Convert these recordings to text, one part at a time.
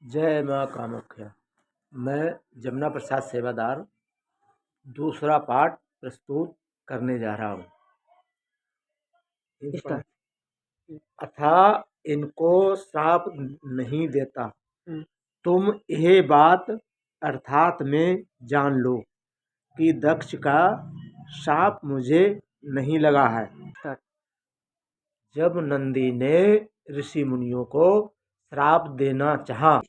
जय माँ कामाख्या। मैं जमुना प्रसाद सेवादार दूसरा पाठ प्रस्तुत करने जा रहा हूँ। अथा इनको श्राप नहीं देता, तुम यह बात अर्थात में जान लो कि दक्ष का शाप मुझे नहीं लगा है। जब नंदी ने ऋषि मुनियों को श्राप देना चाहा,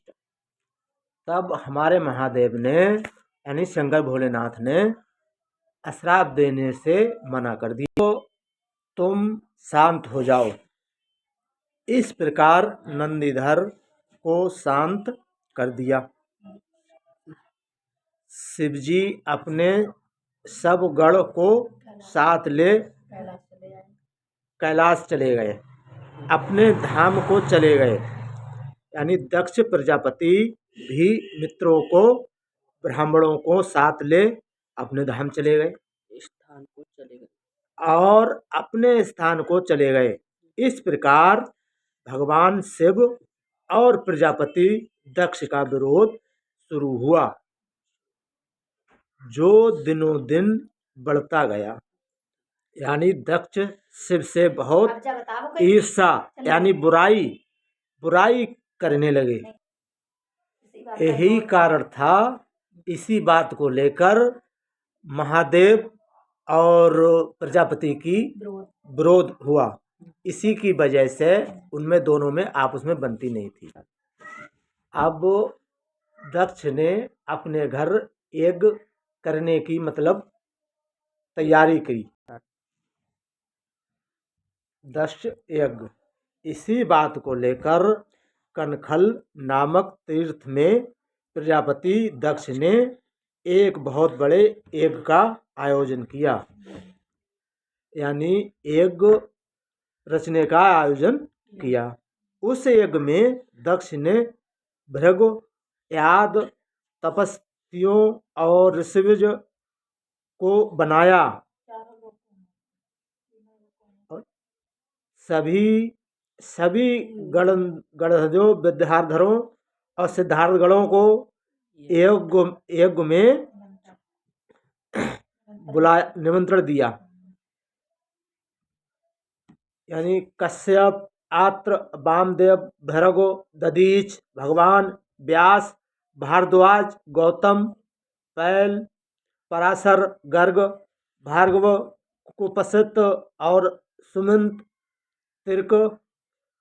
तब हमारे महादेव ने यानी शंकर भोलेनाथ ने अश्राप देने से मना कर दिया। तो तुम शांत हो जाओ। इस प्रकार नंदीधर को शांत कर दिया। शिवजी अपने सब गण को साथ ले कैलाश चले गए, अपने धाम को चले गए। यानी दक्ष प्रजापति भी मित्रों को ब्राह्मणों को साथ ले अपने धाम चले गए, स्थान को चले गए और अपने स्थान को चले गए। इस प्रकार भगवान शिव और प्रजापति दक्ष का विरोध शुरू हुआ, जो दिनों दिन बढ़ता गया। यानी दक्ष शिव से बहुत ईर्ष्या यानी बुराई करने लगे। यही कारण था। इसी बात को लेकर महादेव और प्रजापति की विरोध हुआ। इसी की वजह से उनमें दोनों में आपस में बनती नहीं थी। अब दक्ष ने अपने घर यज्ञ करने की तैयारी की। दक्ष यज्ञ। इसी बात को लेकर कनखल नामक तीर्थ में प्रजापति दक्ष ने एक बहुत बड़े यज्ञ का आयोजन किया। यानी यज्ञ रचने का आयोजन किया। उस यज्ञ में दक्ष ने भृगु याद तपस्वियों और ऋषिज को बनाया। सभी गणधरों विद्याधरों और सिद्धार्थगणों को यज्ञ में बुलाया, निमंत्रण दिया। यानी कश्यप, आत्र, वामदेव, भृगु, दधीच, भगवान व्यास, भारद्वाज, गौतम, पैल, पराशर, गर्ग, भार्गव, कुपसित और सुमंत, तिर्क,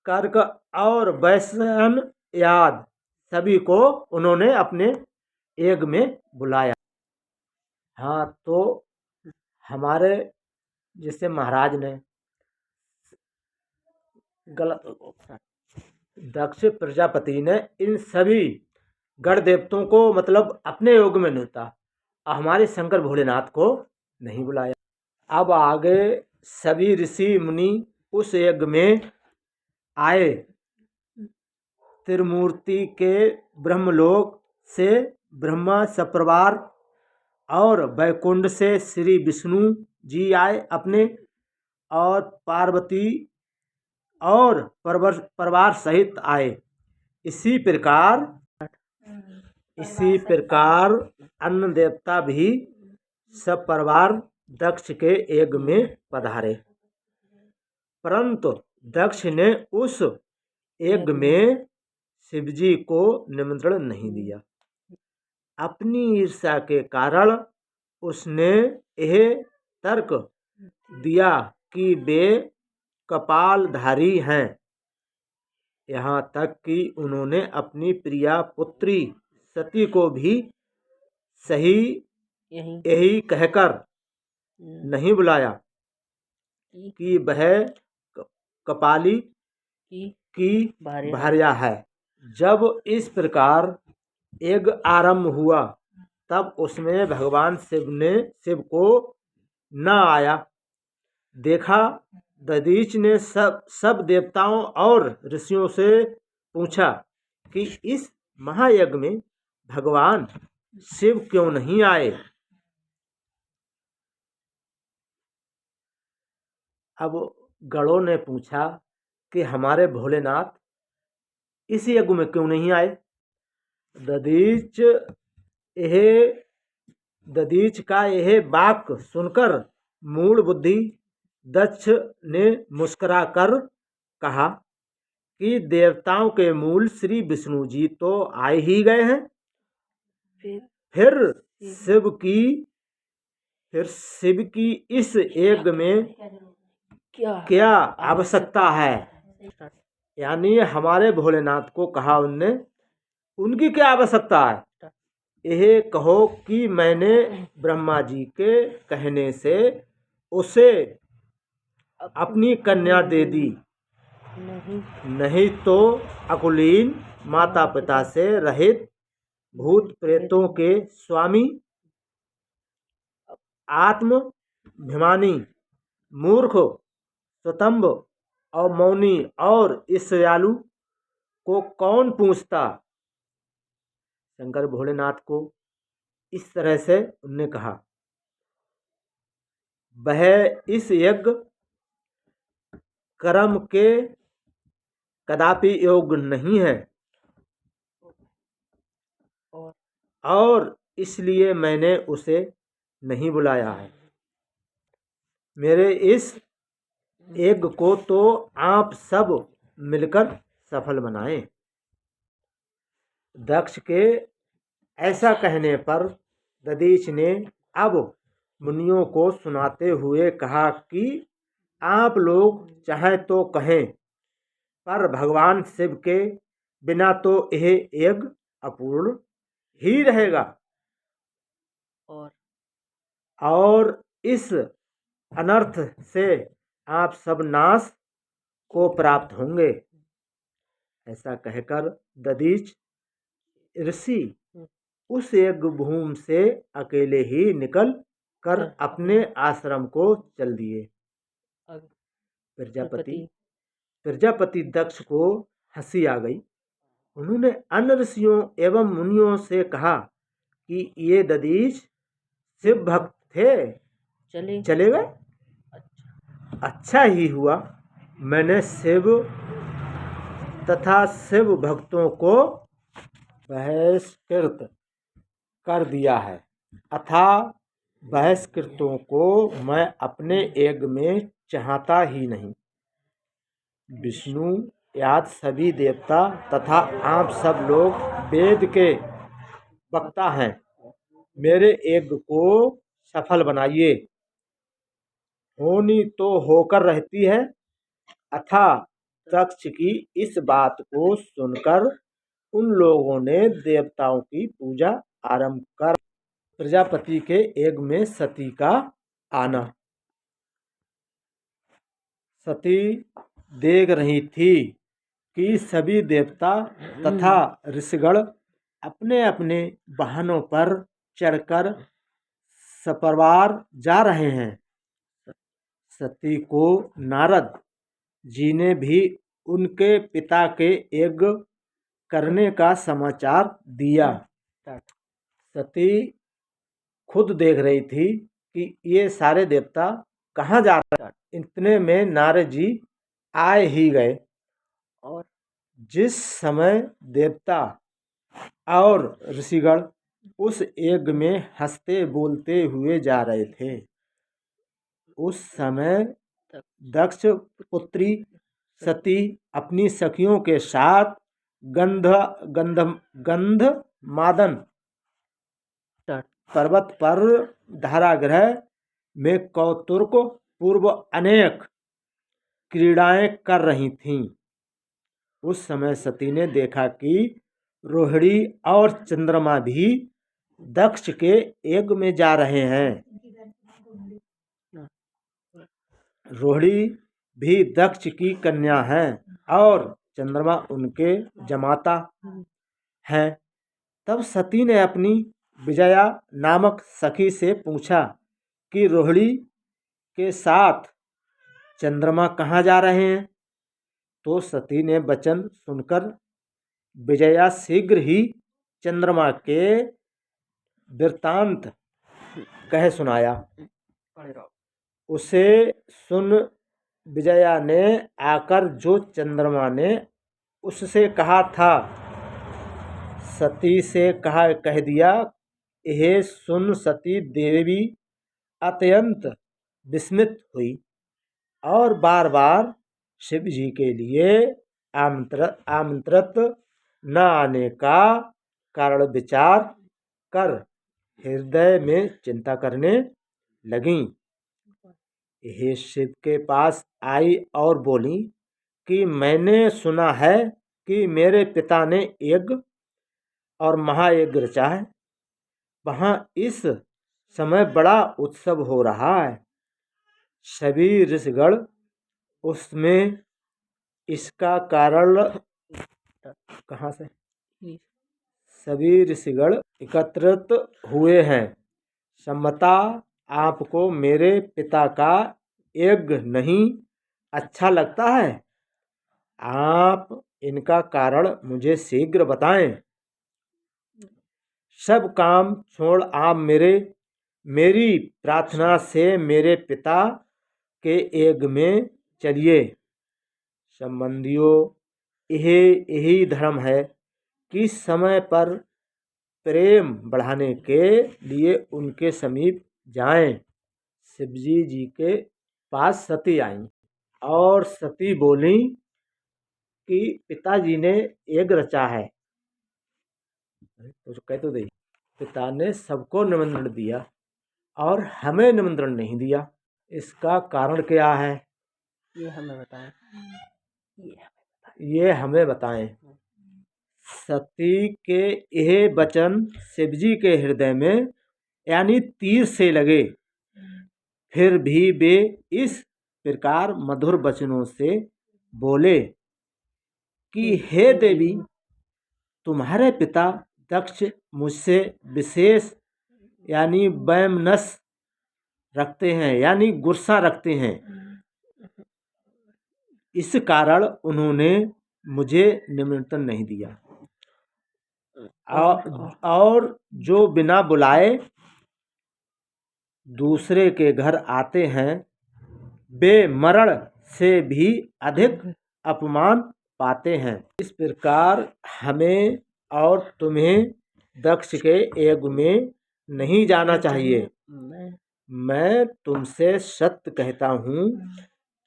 कर्क और वैश्यन याद सभी को उन्होंने अपने यज्ञ में बुलाया। हाँ, तो हमारे जैसे महाराज ने दक्ष प्रजापति ने इन सभी गण देवतों को अपने योग में नोता, हमारे शंकर भोलेनाथ को नहीं बुलाया। अब आगे सभी ऋषि मुनि उस यज्ञ में आए। त्रिमूर्ति के ब्रह्मलोक से ब्रह्मा सपरिवार और वैकुंठ से श्री विष्णु जी आए अपने, और पार्वती और परिवार सहित आए। इसी प्रकार अन्य देवता भी सब परिवार दक्ष के यज्ञ में पधारे। परंतु दक्ष ने उस यज्ञ में शिवजी को निमंत्रण नहीं दिया। अपनी ईर्ष्या के कारण उसने यह तर्क दिया कि वे कपालधारी हैं। यहाँ तक कि उन्होंने अपनी प्रिया पुत्री सती को भी सही यही कहकर नहीं बुलाया कि वह कपाली की भार्या है। जब इस प्रकार यज्ञ आरंभ हुआ, तब उसमें भगवान शिव को न आया देखा। दधीच ने सब देवताओं और ऋषियों से पूछा कि इस महायज्ञ में भगवान शिव क्यों नहीं आए। अब गणों ने पूछा कि हमारे भोलेनाथ इस यज्ञ में क्यों नहीं आए। दधीच दधीच का यह वाक्य सुनकर मूढ़ बुद्धि दक्ष ने मुस्कुराकर कहा कि देवताओं के मूल श्री विष्णु जी तो आए ही गए हैं, फिर शिव की इस यज्ञ में क्या आवश्यकता है। यानी हमारे भोलेनाथ को कहा उनने, उनकी क्या आवश्यकता है। यह कहो कि मैंने ब्रह्मा जी के कहने से उसे अपनी कन्या दे दी, नहीं तो अकुलीन माता पिता से रहित भूत प्रेतों के स्वामी, आत्माभिमानी, मूर्ख, स्वतंभ और मौनी और ईर्ष्यालु को कौन पूछता। शंकर भोलेनाथ को इस तरह से उनने कहा। वह इस यज्ञ कर्म के कदापि योग्य नहीं है और इसलिए मैंने उसे नहीं बुलाया है। मेरे इस यज्ञ को तो आप सब मिलकर सफल बनाएं। दक्ष के ऐसा कहने पर दधीच ने अब मुनियों को सुनाते हुए कहा कि आप लोग चाहें तो कहें, पर भगवान शिव के बिना तो यह यज्ञ अपूर्ण ही रहेगा और इस अनर्थ से आप सब नाश को प्राप्त होंगे। ऐसा कहकर दधीच ऋषि उस यज्ञ भूमि से अकेले ही निकल कर अपने आश्रम को चल दिए। प्रजापति दक्ष को हंसी आ गई। उन्होंने अन्य ऋषियों एवं मुनियों से कहा कि ये दधीच शिव भक्त थे, चले गए। अच्छा ही हुआ, मैंने शिव तथा शिव भक्तों को बहिष्कृत कर दिया है, अथा बहिष्कृतों को मैं अपने यज्ञ में चाहता ही नहीं। विष्णु आदि सभी देवता तथा आप सब लोग वेद के वक्ता हैं, मेरे यज्ञ को सफल बनाइए। होनी तो होकर रहती है। अथा दक्ष की इस बात को सुनकर उन लोगों ने देवताओं की पूजा आरंभ कर प्रजापति के यज्ञ में सती का आना। सती देख रही थी कि सभी देवता तथा ऋषिगण अपने अपने वाहनों पर चढ़कर सपरिवार जा रहे हैं। सती को नारद जी ने भी उनके पिता के यज्ञ करने का समाचार दिया। सती खुद देख रही थी कि ये सारे देवता कहाँ जा रहे हैं। इतने में नारद जी आए ही गए और जिस समय देवता और ऋषिगण उस यज्ञ में हंसते बोलते हुए जा रहे थे, उस समय दक्ष पुत्री सती अपनी सखियों के साथ गंधमादन पर्वत पर धारागृह में कौतुक पूर्व अनेक क्रीड़ाएं कर रही थीं। उस समय सती ने देखा कि रोहिणी और चंद्रमा भी दक्ष के यज्ञ में जा रहे हैं। रोहिणी भी दक्ष की कन्या है और चंद्रमा उनके जमाता हैं। तब सती ने अपनी विजया नामक सखी से पूछा कि रोहिणी के साथ चंद्रमा कहाँ जा रहे हैं। तो सती ने वचन सुनकर विजया शीघ्र ही चंद्रमा के वृत्तांत कह सुनाया। उसे सुन विजया ने आकर जो चंद्रमा ने उससे कहा था, सती से कह दिया। यह सुन सती देवी अत्यंत विस्मित हुई और बार बार शिव जी के लिए आमंत्रित न आने का कारण विचार कर हृदय में चिंता करने लगीं। यह शिव के पास आई और बोली कि मैंने सुना है कि मेरे पिता ने यज्ञ और महायज्ञ रचा है। वहाँ इस समय बड़ा उत्सव हो रहा है। सभी ऋषिगण उसमें इसका कारण कहाँ से सभी ऋषिगण एकत्रित हुए हैं। सम्मता आपको मेरे पिता का यज्ञ नहीं अच्छा लगता है? आप इनका कारण मुझे शीघ्र बताएं। सब काम छोड़ आप मेरी प्रार्थना से मेरे पिता के यज्ञ में चलिए। संबंधियों, यही धर्म है कि समय पर प्रेम बढ़ाने के लिए उनके समीप जाएं। शिवजी जी के पास सती आईं और सती बोली कि पिताजी ने यज्ञ रचा है। तो कह तो दे, पिता ने सबको निमंत्रण दिया और हमें निमंत्रण नहीं दिया। इसका कारण क्या है? ये हमें बताएं। ये हमें बताएं। सती के यह वचन शिवजी के हृदय में यानी तीर से लगे। फिर भी वे इस प्रकार मधुर वचनों से बोले कि हे देवी, तुम्हारे पिता दक्ष मुझसे विशेष यानी वैमनस रखते हैं यानी गुस्सा रखते हैं। इस कारण उन्होंने मुझे निमंत्रण नहीं दिया और जो बिना बुलाए दूसरे के घर आते हैं वे मरण से भी अधिक अपमान पाते हैं। इस प्रकार हमें और तुम्हें दक्ष के यज्ञ में नहीं जाना चाहिए। मैं तुमसे सत्य कहता हूँ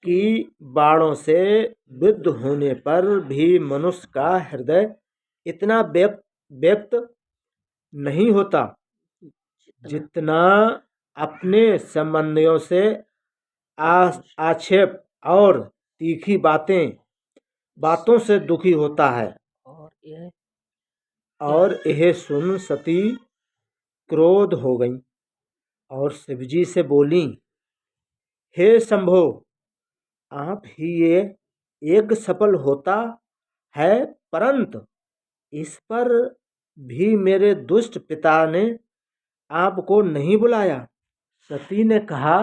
कि बाणों से विद्ध होने पर भी मनुष्य का हृदय इतना व्यक्त नहीं होता जितना अपने संबंधियों से आक्षेप और तीखी बातों से दुखी होता है। और यह सुन सती क्रोध हो गई और शिवजी से बोली, हे शंभो, आप ही ये यज्ञ सफल होता है, परंतु इस पर भी मेरे दुष्ट पिता ने आपको नहीं बुलाया। सती ने कहा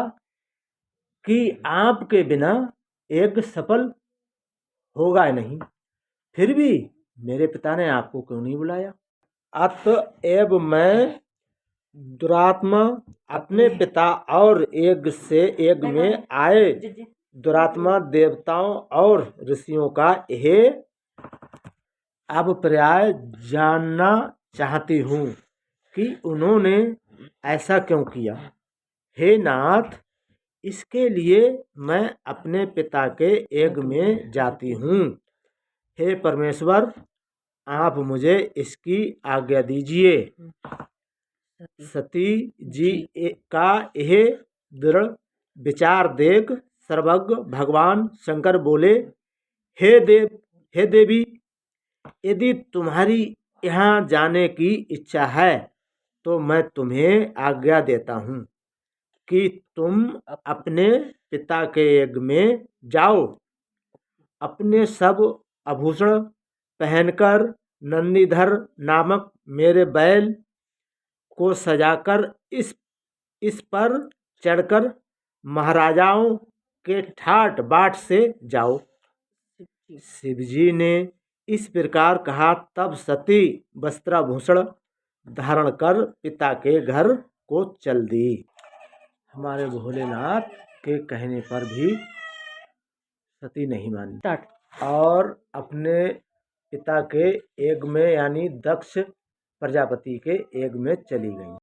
कि आपके बिना यज्ञ सफल होगा नहीं, फिर भी मेरे पिता ने आपको क्यों नहीं बुलाया? अतएव मैं दुरात्मा अपने पिता और यज्ञ में आए दुरात्मा देवताओं और ऋषियों का यह अभिप्राय जानना चाहती हूँ कि उन्होंने ऐसा क्यों किया। हे नाथ, इसके लिए मैं अपने पिता के यज्ञ में जाती हूँ। हे परमेश्वर, आप मुझे इसकी आज्ञा दीजिए। सती जी का यह दृढ़ विचार देख सर्वज्ञ भगवान शंकर बोले, हे देवी, यदि तुम्हारी यहाँ जाने की इच्छा है तो मैं तुम्हें आज्ञा देता हूँ कि तुम अपने पिता के यज्ञ में जाओ। अपने सब आभूषण पहनकर नंदीधर नामक मेरे बैल को सजाकर इस पर चढ़कर महाराजाओं के ठाट बाट से जाओ। शिवजी ने इस प्रकार कहा। तब सती वस्त्राभूषण धारण कर पिता के घर को चल दी। हमारे भोलेनाथ के कहने पर भी सती नहीं मानी और अपने पिता के यज्ञ में यानी दक्ष प्रजापति के यज्ञ में चली गई।